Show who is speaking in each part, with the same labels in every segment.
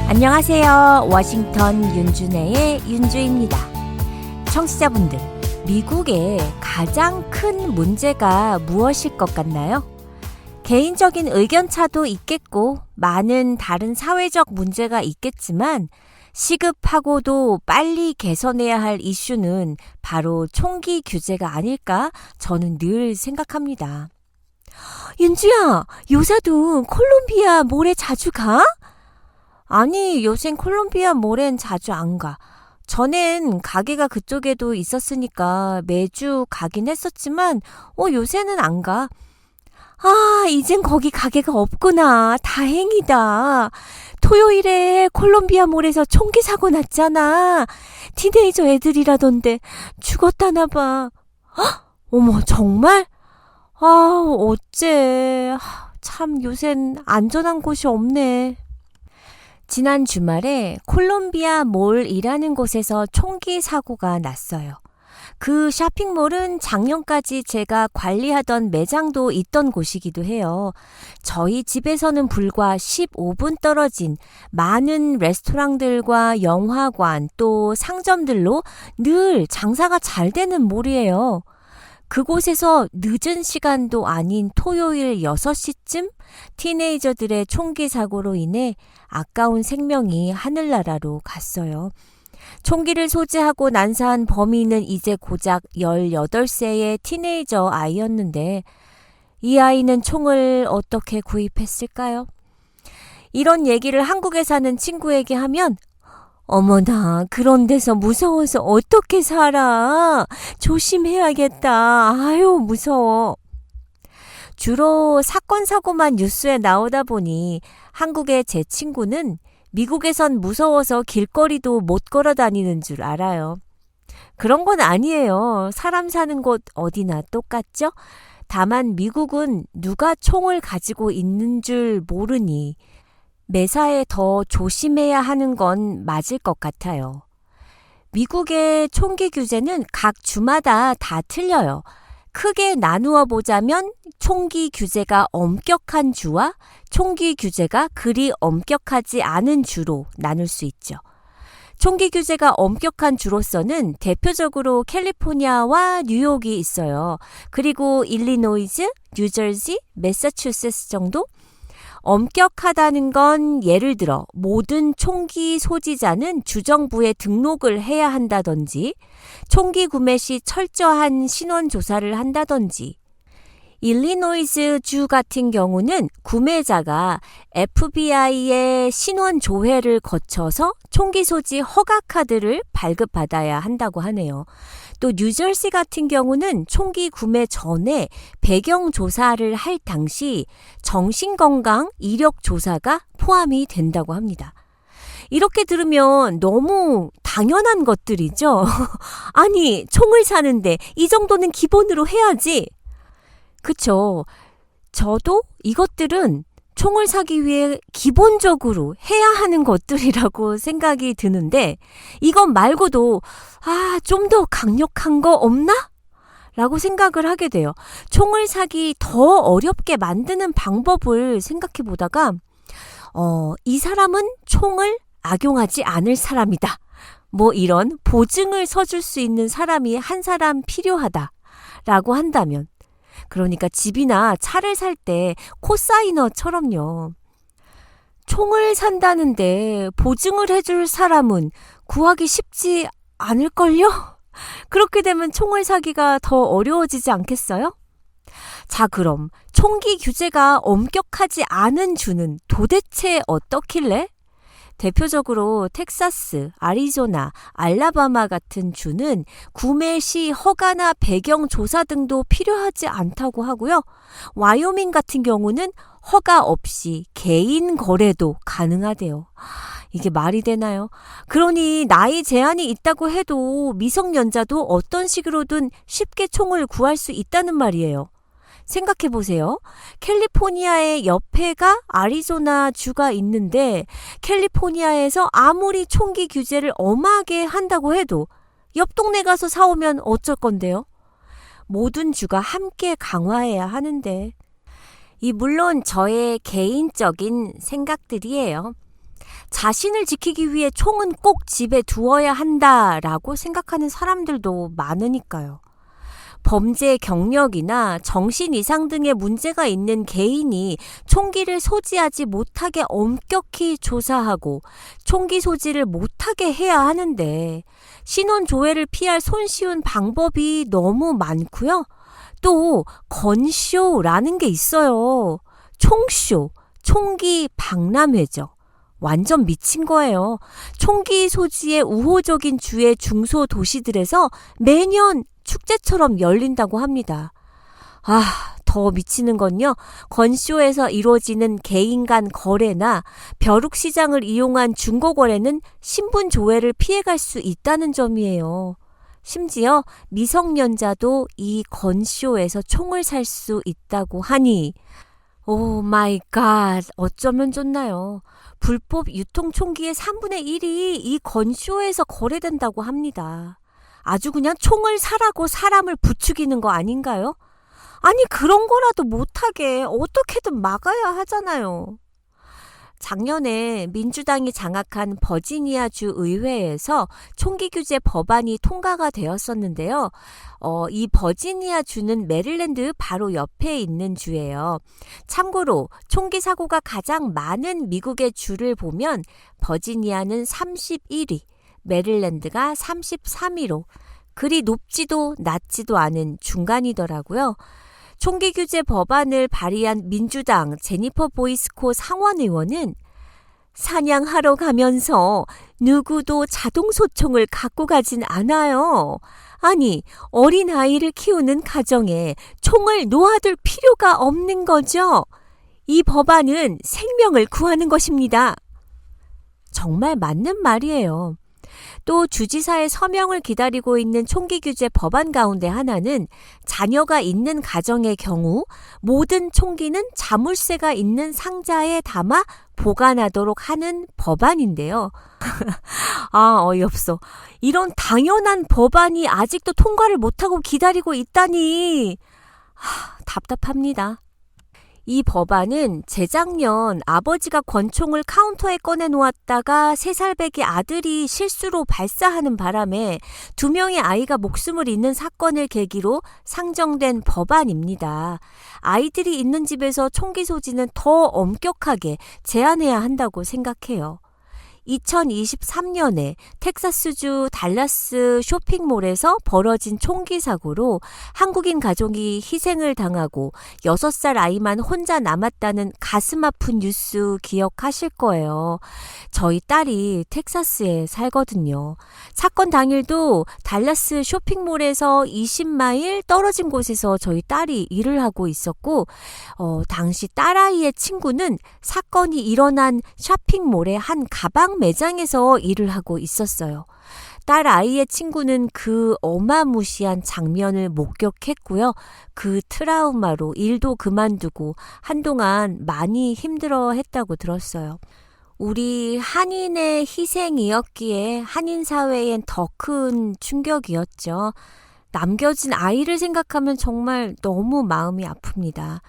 Speaker 1: 안녕하세요. 워싱턴 윤준혜의 윤주입니다. 청취자분들, 미국의 가장 큰 문제가 무엇일 것 같나요? 개인적인 의견차도 있겠고 많은 다른 사회적 문제가 있겠지만 시급하고도 빨리 개선해야 할 이슈는 바로 총기 규제가 아닐까 저는 늘 생각합니다. 윤주야, 요사도 콜롬비아 몰에 자주 가? 아니, 요샌 콜롬비아 몰엔 자주 안 가. 전엔 가게가 그쪽에도 있었으니까 매주 가긴 했었지만 요새는 안 가. 아, 이젠 거기 가게가 없구나. 다행이다. 토요일에 콜롬비아 몰에서 총기 사고 났잖아. 티네이저 애들이라던데 죽었다나 봐. 헉, 어머, 정말? 아, 어째. 참 요샌 안전한 곳이 없네. 지난 주말에 콜롬비아 몰이라는 곳에서 총기 사고가 났어요. 그 쇼핑몰은 작년까지 제가 관리하던 매장도 있던 곳이기도 해요. 저희 집에서는 불과 15분 떨어진 많은 레스토랑들과 영화관 또 상점들로 늘 장사가 잘 되는 몰이에요. 그곳에서 늦은 시간도 아닌 토요일 6시쯤 티네이저들의 총기 사고로 인해 아까운 생명이 하늘나라로 갔어요. 총기를 소지하고 난사한 범인은 이제 고작 18세의 티네이저 아이였는데 이 아이는 총을 어떻게 구입했을까요? 이런 얘기를 한국에 사는 친구에게 하면 어머나, 그런 데서 무서워서 어떻게 살아? 조심해야겠다. 아유, 무서워. 주로 사건, 사고만 뉴스에 나오다 보니 한국의 제 친구는 미국에선 무서워서 길거리도 못 걸어 다니는 줄 알아요. 그런 건 아니에요. 사람 사는 곳 어디나 똑같죠? 다만 미국은 누가 총을 가지고 있는 줄 모르니 매사에 더 조심해야 하는 건 맞을 것 같아요. 미국의 총기 규제는 각 주마다 다 틀려요. 크게 나누어 보자면 총기 규제가 엄격한 주와 총기 규제가 그리 엄격하지 않은 주로 나눌 수 있죠. 총기 규제가 엄격한 주로서는 대표적으로 캘리포니아와 뉴욕이 있어요. 그리고 일리노이즈, 뉴저지, 매사추세츠 정도? 엄격하다는 건 예를 들어 모든 총기 소지자는 주정부에 등록을 해야 한다든지 총기 구매 시 철저한 신원 조사를 한다든지 일리노이즈 주 같은 경우는 구매자가 FBI의 신원 조회를 거쳐서 총기 소지 허가 카드를 발급받아야 한다고 하네요. 또 뉴저지 같은 경우는 총기 구매 전에 배경 조사를 할 당시 정신건강 이력 조사가 포함이 된다고 합니다. 이렇게 들으면 너무 당연한 것들이죠. 아니, 총을 사는데 이 정도는 기본으로 해야지. 그쵸. 저도 이것들은 총을 사기 위해 기본적으로 해야 하는 것들이라고 생각이 드는데 이것 말고도 좀 더 강력한 거 없나? 라고 생각을 하게 돼요. 총을 사기 더 어렵게 만드는 방법을 생각해 보다가 이 사람은 총을 악용하지 않을 사람이다. 뭐 이런 보증을 서줄 수 있는 사람이 한 사람 필요하다라고 한다면 그러니까 집이나 차를 살 때 코사이너처럼요. 총을 산다는데 보증을 해줄 사람은 구하기 쉽지 않을걸요? 그렇게 되면 총을 사기가 더 어려워지지 않겠어요? 자, 그럼 총기 규제가 엄격하지 않은 주는 도대체 어떻길래? 대표적으로 텍사스, 아리조나, 알라바마 같은 주는 구매 시 허가나 배경 조사 등도 필요하지 않다고 하고요. 와이오밍 같은 경우는 허가 없이 개인 거래도 가능하대요. 이게 말이 되나요? 그러니 나이 제한이 있다고 해도 미성년자도 어떤 식으로든 쉽게 총을 구할 수 있다는 말이에요. 생각해 보세요. 캘리포니아의 옆에가 아리조나 주가 있는데 캘리포니아에서 아무리 총기 규제를 엄하게 한다고 해도 옆 동네 가서 사오면 어쩔 건데요? 모든 주가 함께 강화해야 하는데 물론 저의 개인적인 생각들이에요. 자신을 지키기 위해 총은 꼭 집에 두어야 한다라고 생각하는 사람들도 많으니까요. 범죄 경력이나 정신 이상 등의 문제가 있는 개인이 총기를 소지하지 못하게 엄격히 조사하고 총기 소지를 못하게 해야 하는데 신원 조회를 피할 손쉬운 방법이 너무 많고요. 또 건쇼라는 게 있어요. 총쇼, 총기 박람회죠. 완전 미친 거예요. 총기 소지에 우호적인 주의 중소도시들에서 매년 축제처럼 열린다고 합니다. 더 미치는 건요. 건쇼에서 이루어지는 개인 간 거래나 벼룩시장을 이용한 중고거래는 신분 조회를 피해갈 수 있다는 점이에요. 심지어 미성년자도 이 건쇼에서 총을 살 수 있다고 하니 오 마이 갓, 어쩌면 좋나요? 불법 유통 총기의 3분의 1이 이 건쇼에서 거래된다고 합니다. 아주 그냥 총을 사라고 사람을 부추기는 거 아닌가요? 아니 그런 거라도 못하게 어떻게든 막아야 하잖아요. 작년에 민주당이 장악한 버지니아주 의회에서 총기 규제 법안이 통과가 되었었는데요. 이 버지니아주는 메릴랜드 바로 옆에 있는 주예요. 참고로 총기 사고가 가장 많은 미국의 주를 보면 버지니아는 31위, 메릴랜드가 33위로 그리 높지도 낮지도 않은 중간이더라고요. 총기 규제 법안을 발의한 민주당 제니퍼 보이스코 상원의원은 사냥하러 가면서 누구도 자동소총을 갖고 가진 않아요. 아니, 어린아이를 키우는 가정에 총을 놓아둘 필요가 없는 거죠. 이 법안은 생명을 구하는 것입니다. 정말 맞는 말이에요. 또 주지사의 서명을 기다리고 있는 총기 규제 법안 가운데 하나는 자녀가 있는 가정의 경우 모든 총기는 자물쇠가 있는 상자에 담아 보관하도록 하는 법안인데요. 어이없어. 이런 당연한 법안이 아직도 통과를 못하고 기다리고 있다니 답답합니다. 이 법안은 재작년 아버지가 권총을 카운터에 꺼내놓았다가 3살배기 아들이 실수로 발사하는 바람에 2명의 아이가 목숨을 잃는 사건을 계기로 상정된 법안입니다. 아이들이 있는 집에서 총기 소지는 더 엄격하게 제한해야 한다고 생각해요. 2023년에 텍사스주 달라스 쇼핑몰에서 벌어진 총기 사고로 한국인 가족이 희생을 당하고 6살 아이만 혼자 남았다는 가슴 아픈 뉴스 기억하실 거예요. 저희 딸이 텍사스에 살거든요. 사건 당일도 달라스 쇼핑몰에서 20마일 떨어진 곳에서 저희 딸이 일을 하고 있었고 당시 딸아이의 친구는 사건이 일어난 쇼핑몰의 한 가방 매장에서 일을 하고 있었어요. 딸 아이의 친구는 그 어마무시한 장면을 목격했고요. 그 트라우마로 일도 그만두고 한동안 많이 힘들어했다고 들었어요. 우리 한인의 희생이었기에 한인 사회엔 더 큰 충격이었죠. 남겨진 아이를 생각하면 정말 너무 마음이 아픕니다.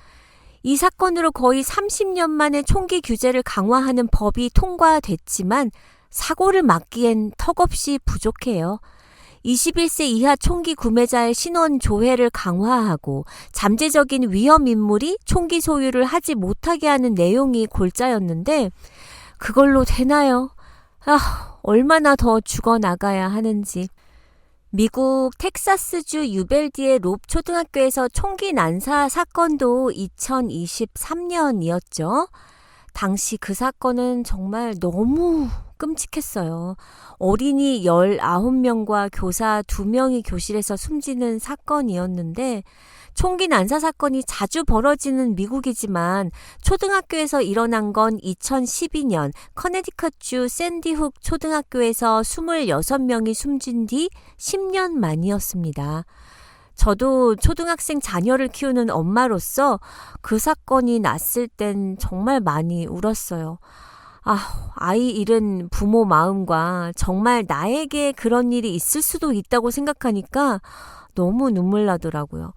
Speaker 1: 이 사건으로 거의 30년 만에 총기 규제를 강화하는 법이 통과됐지만 사고를 막기엔 턱없이 부족해요. 21세 이하 총기 구매자의 신원 조회를 강화하고 잠재적인 위험 인물이 총기 소유를 하지 못하게 하는 내용이 골자였는데 그걸로 되나요? 얼마나 더 죽어나가야 하는지. 미국 텍사스주 유벨디의 롭 초등학교에서 총기 난사 사건도 2023년이었죠. 당시 그 사건은 정말 너무 끔찍했어요. 어린이 19명과 교사 2명이 교실에서 숨지는 사건이었는데 총기 난사 사건이 자주 벌어지는 미국이지만 초등학교에서 일어난 건 2012년 커네티컷주 샌디훅 초등학교에서 26명이 숨진 뒤 10년 만이었습니다. 저도 초등학생 자녀를 키우는 엄마로서 그 사건이 났을 땐 정말 많이 울었어요. 아이 잃은 부모 마음과 정말 나에게 그런 일이 있을 수도 있다고 생각하니까 너무 눈물 나더라고요.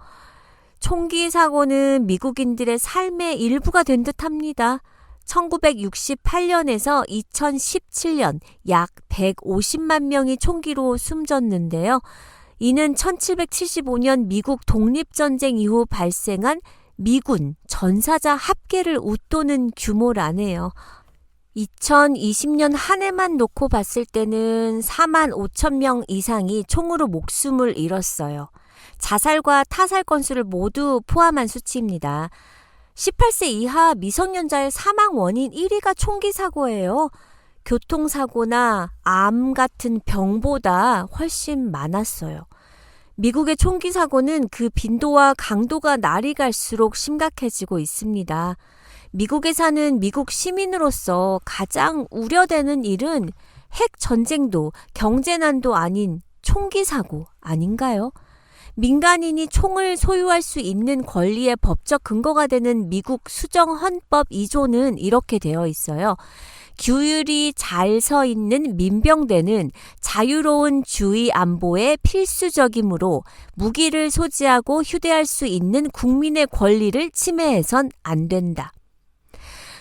Speaker 1: 총기 사고는 미국인들의 삶의 일부가 된 듯합니다. 1968년에서 2017년 약 150만 명이 총기로 숨졌는데요. 이는 1775년 미국 독립전쟁 이후 발생한 미군 전사자 합계를 웃도는 규모라네요. 2020년 한 해만 놓고 봤을 때는 4만 5천 명 이상이 총으로 목숨을 잃었어요. 자살과 타살 건수를 모두 포함한 수치입니다. 18세 이하 미성년자의 사망 원인 1위가 총기 사고예요. 교통사고나 암 같은 병보다 훨씬 많았어요. 미국의 총기 사고는 그 빈도와 강도가 날이 갈수록 심각해지고 있습니다. 미국에 사는 미국 시민으로서 가장 우려되는 일은 핵 전쟁도 경제난도 아닌 총기 사고 아닌가요? 민간인이 총을 소유할 수 있는 권리의 법적 근거가 되는 미국 수정헌법 2조는 이렇게 되어 있어요. 규율이 잘 서 있는 민병대는 자유로운 주의 안보에 필수적이므로 무기를 소지하고 휴대할 수 있는 국민의 권리를 침해해선 안 된다.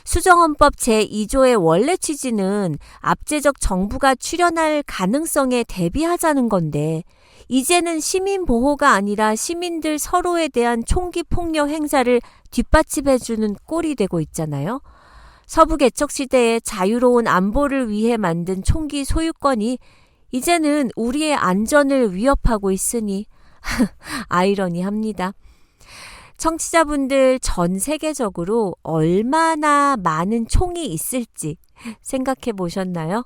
Speaker 1: 수정헌법 제2조의 원래 취지는 압제적 정부가 출현할 가능성에 대비하자는 건데 이제는 시민 보호가 아니라 시민들 서로에 대한 총기 폭력 행사를 뒷받침해주는 꼴이 되고 있잖아요. 서부 개척 시대의 자유로운 안보를 위해 만든 총기 소유권이 이제는 우리의 안전을 위협하고 있으니 아이러니합니다. 청취자분들 전 세계적으로 얼마나 많은 총이 있을지 생각해 보셨나요?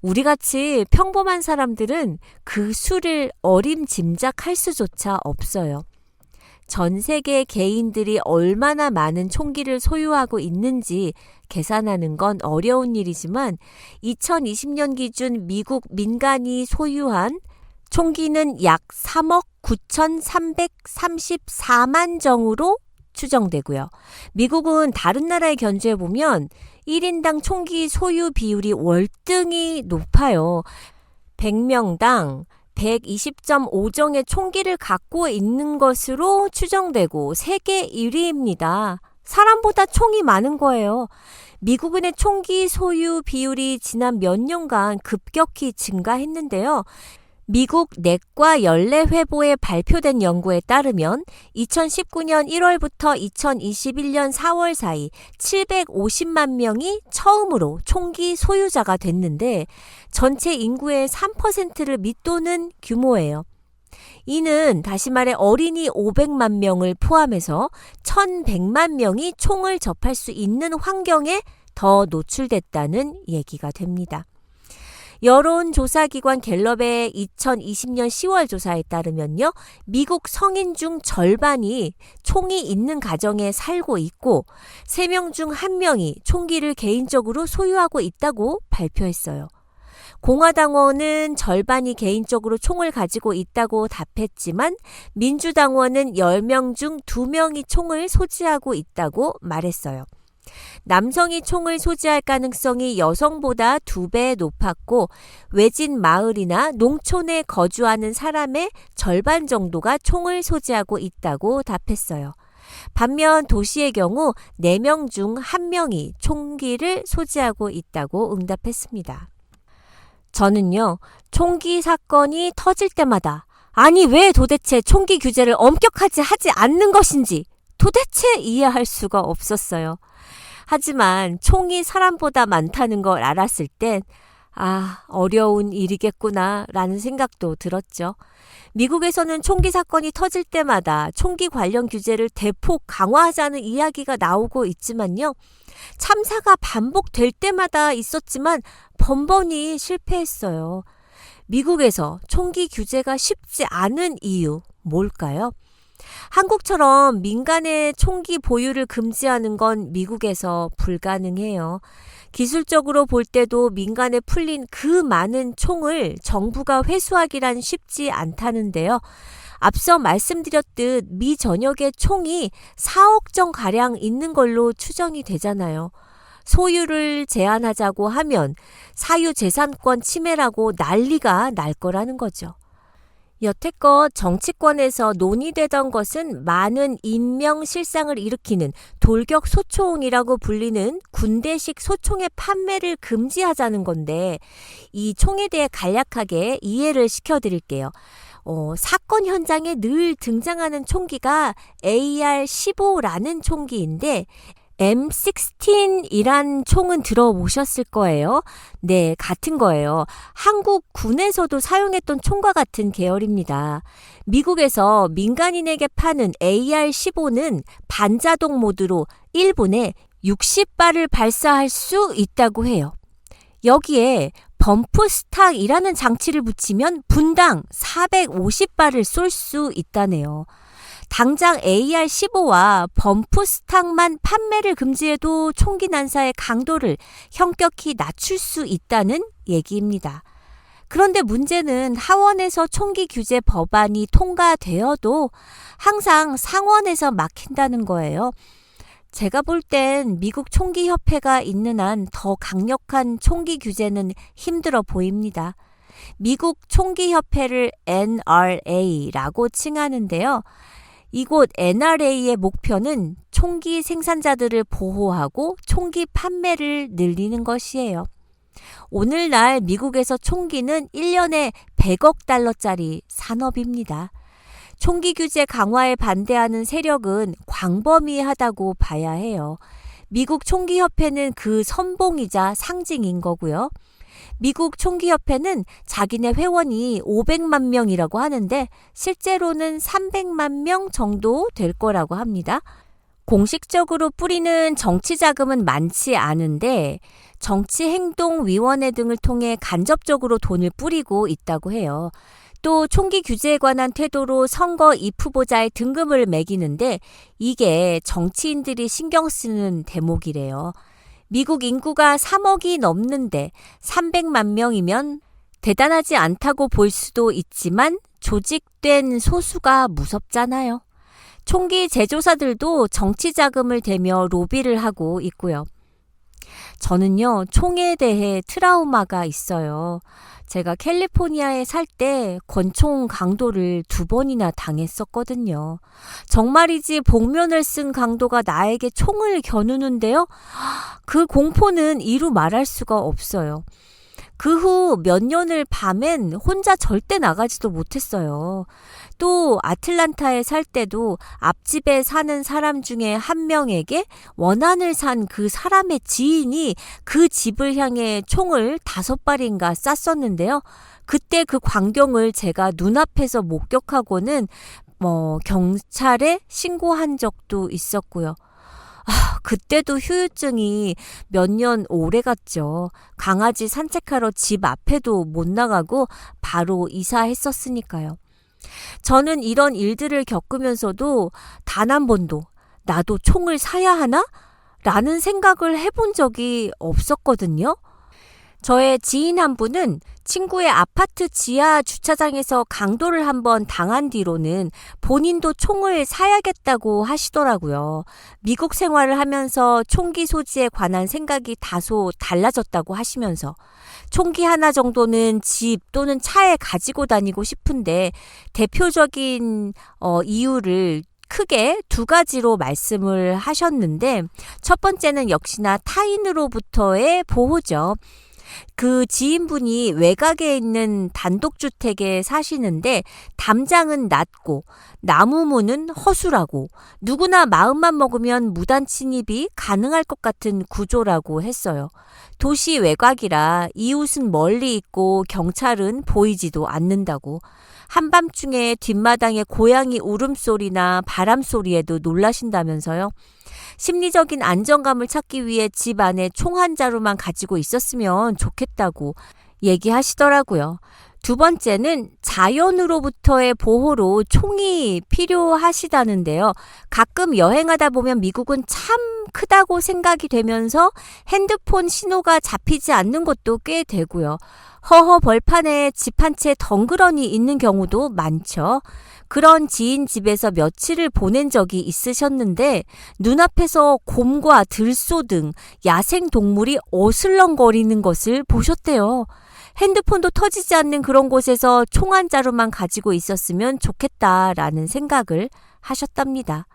Speaker 1: 우리같이 평범한 사람들은 그 수를 어림짐작할 수조차 없어요. 전 세계 개인들이 얼마나 많은 총기를 소유하고 있는지 계산하는 건 어려운 일이지만 2020년 기준 미국 민간이 소유한 총기는 약 3억 9,334만 정으로 추정되고요. 미국은 다른 나라에 견주해보면 1인당 총기 소유 비율이 월등히 높아요. 100명당 120.5정의 총기를 갖고 있는 것으로 추정되고 세계 1위입니다. 사람보다 총이 많은 거예요. 미국인의 총기 소유 비율이 지난 몇 년간 급격히 증가했는데요. 미국 내과 연례회보에 발표된 연구에 따르면 2019년 1월부터 2021년 4월 사이 750만 명이 처음으로 총기 소유자가 됐는데 전체 인구의 3%를 밑도는 규모예요. 이는 다시 말해 어린이 500만 명을 포함해서 1,100만 명이 총을 접할 수 있는 환경에 더 노출됐다는 얘기가 됩니다. 여론조사기관 갤럽의 2020년 10월 조사에 따르면요. 미국 성인 중 절반이 총이 있는 가정에 살고 있고 3명 중 1명이 총기를 개인적으로 소유하고 있다고 발표했어요. 공화당원은 절반이 개인적으로 총을 가지고 있다고 답했지만 민주당원은 10명 중 2명이 총을 소지하고 있다고 말했어요. 남성이 총을 소지할 가능성이 여성보다 2배 높았고 외진 마을이나 농촌에 거주하는 사람의 절반 정도가 총을 소지하고 있다고 답했어요. 반면 도시의 경우 4명 중 1명이 총기를 소지하고 있다고 응답했습니다. 저는요, 총기 사건이 터질 때마다 아니 왜 도대체 총기 규제를 엄격하지 하지 않는 것인지 도대체 이해할 수가 없었어요. 하지만 총이 사람보다 많다는 걸 알았을 땐 어려운 일이겠구나 라는 생각도 들었죠. 미국에서는 총기 사건이 터질 때마다 총기 관련 규제를 대폭 강화하자는 이야기가 나오고 있지만요. 참사가 반복될 때마다 있었지만 번번이 실패했어요. 미국에서 총기 규제가 쉽지 않은 이유 뭘까요? 한국처럼 민간의 총기 보유를 금지하는 건 미국에서 불가능해요. 기술적으로 볼 때도 민간에 풀린 그 많은 총을 정부가 회수하기란 쉽지 않다는데요. 앞서 말씀드렸듯 미 전역에 총이 4억 정가량 있는 걸로 추정이 되잖아요. 소유를 제한하자고 하면 사유재산권 침해라고 난리가 날 거라는 거죠. 여태껏 정치권에서 논의되던 것은 많은 인명 실상을 일으키는 돌격 소총이라고 불리는 군대식 소총의 판매를 금지하자는 건데 이 총에 대해 간략하게 이해를 시켜드릴게요. 사건 현장에 늘 등장하는 총기가 AR-15라는 총기인데 M16이란 총은 들어보셨을 거예요. 네, 같은 거예요. 한국 군에서도 사용했던 총과 같은 계열입니다. 미국에서 민간인에게 파는 AR-15는 반자동 모드로 1분에 60발을 발사할 수 있다고 해요. 여기에 범프 스탁이라는 장치를 붙이면 분당 450발을 쏠 수 있다네요. 당장 AR-15와 범프 스탁만 판매를 금지해도 총기 난사의 강도를 현격히 낮출 수 있다는 얘기입니다. 그런데 문제는 하원에서 총기 규제 법안이 통과되어도 항상 상원에서 막힌다는 거예요. 제가 볼 땐 미국 총기협회가 있는 한 더 강력한 총기 규제는 힘들어 보입니다. 미국 총기협회를 NRA라고 칭하는데요. 이곳 NRA의 목표는 총기 생산자들을 보호하고 총기 판매를 늘리는 것이에요. 오늘날 미국에서 총기는 1년에 100억 달러짜리 산업입니다. 총기 규제 강화에 반대하는 세력은 광범위하다고 봐야 해요. 미국 총기협회는 그 선봉이자 상징인 거고요. 미국 총기협회는 자기네 회원이 500만 명이라고 하는데 실제로는 300만 명 정도 될 거라고 합니다. 공식적으로 뿌리는 정치 자금은 많지 않은데 정치행동위원회 등을 통해 간접적으로 돈을 뿌리고 있다고 해요. 또 총기 규제에 관한 태도로 선거 입후보자의 등급을 매기는데 이게 정치인들이 신경 쓰는 대목이래요. 미국 인구가 3억이 넘는데 300만 명이면 대단하지 않다고 볼 수도 있지만 조직된 소수가 무섭잖아요. 총기 제조사들도 정치 자금을 대며 로비를 하고 있고요. 저는요, 총에 대해 트라우마가 있어요. 제가 캘리포니아에 살 때 권총 강도를 2번이나 당했었거든요. 정말이지 복면을 쓴 강도가 나에게 총을 겨누는데요. 그 공포는 이루 말할 수가 없어요. 그 후 몇 년을 밤엔 혼자 절대 나가지도 못했어요. 또 아틀란타에 살 때도 앞집에 사는 사람 중에 한 명에게 원한을 산 그 사람의 지인이 그 집을 향해 총을 5발인가 쐈었는데요. 그때 그 광경을 제가 눈앞에서 목격하고는 경찰에 신고한 적도 있었고요. 그때도 후유증이 몇 년 오래 갔죠. 강아지 산책하러 집 앞에도 못 나가고 바로 이사했었으니까요. 저는 이런 일들을 겪으면서도 단 한 번도 나도 총을 사야 하나? 라는 생각을 해본 적이 없었거든요. 저의 지인 한 분은 친구의 아파트 지하 주차장에서 강도를 한번 당한 뒤로는 본인도 총을 사야겠다고 하시더라고요. 미국 생활을 하면서 총기 소지에 관한 생각이 다소 달라졌다고 하시면서 총기 하나 정도는 집 또는 차에 가지고 다니고 싶은데 대표적인 이유를 크게 2가지로 말씀을 하셨는데 첫 번째는 역시나 타인으로부터의 보호죠. 그 지인분이 외곽에 있는 단독주택에 사시는데 담장은 낮고 나무문은 허술하고 누구나 마음만 먹으면 무단 침입이 가능할 것 같은 구조라고 했어요. 도시 외곽이라 이웃은 멀리 있고 경찰은 보이지도 않는다고. 한밤중에 뒷마당에 고양이 울음소리나 바람소리에도 놀라신다면서요. 심리적인 안정감을 찾기 위해 집 안에 총 한 자루만 가지고 있었으면 좋겠다고 얘기하시더라고요. 2번째는 자연으로부터의 보호로 총이 필요하시다는데요. 가끔 여행하다 보면 미국은 참 크다고 생각이 되면서 핸드폰 신호가 잡히지 않는 것도 꽤 되고요. 허허 벌판에 집 한 채 덩그러니 있는 경우도 많죠. 그런 지인 집에서 며칠을 보낸 적이 있으셨는데 눈앞에서 곰과 들소 등 야생동물이 어슬렁거리는 것을 보셨대요. 핸드폰도 터지지 않는 그런 곳에서 총 한 자루만 가지고 있었으면 좋겠다라는 생각을 하셨답니다.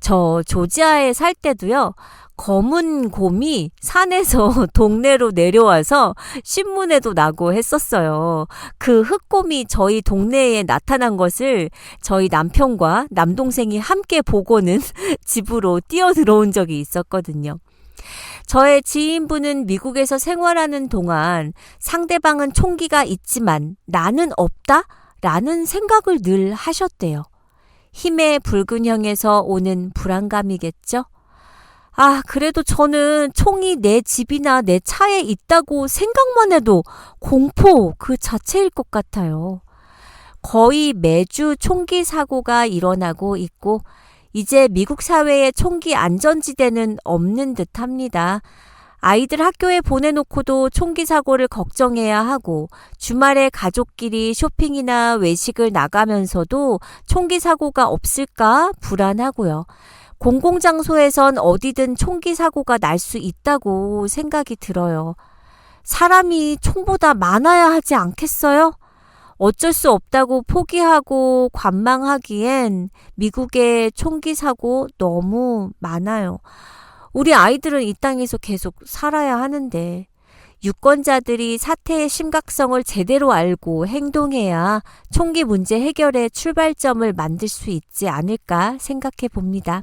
Speaker 1: 저 조지아에 살 때도요. 검은 곰이 산에서 동네로 내려와서 신문에도 나고 했었어요. 그 흑곰이 저희 동네에 나타난 것을 저희 남편과 남동생이 함께 보고는 집으로 뛰어들어온 적이 있었거든요. 저의 지인분은 미국에서 생활하는 동안 상대방은 총기가 있지만 나는 없다? 라는 생각을 늘 하셨대요. 힘의 불균형에서 오는 불안감이겠죠? 그래도 저는 총이 내 집이나 내 차에 있다고 생각만 해도 공포 그 자체일 것 같아요. 거의 매주 총기 사고가 일어나고 있고 이제 미국 사회에 총기 안전지대는 없는 듯합니다. 아이들 학교에 보내놓고도 총기 사고를 걱정해야 하고 주말에 가족끼리 쇼핑이나 외식을 나가면서도 총기 사고가 없을까 불안하고요. 공공장소에선 어디든 총기 사고가 날 수 있다고 생각이 들어요. 사람이 총보다 많아야 하지 않겠어요? 어쩔 수 없다고 포기하고 관망하기엔 미국의 총기 사고 너무 많아요. 우리 아이들은 이 땅에서 계속 살아야 하는데 유권자들이 사태의 심각성을 제대로 알고 행동해야 총기 문제 해결의 출발점을 만들 수 있지 않을까 생각해 봅니다.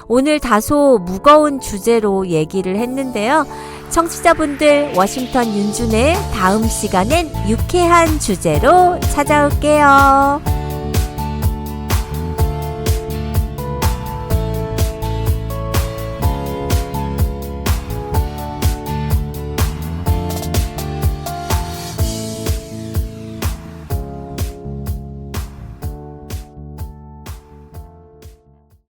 Speaker 1: 오늘 다소 무거운 주제로 얘기를 했는데요. 청취자분들, 워싱턴 윤준의 다음 시간엔 유쾌한 주제로 찾아올게요.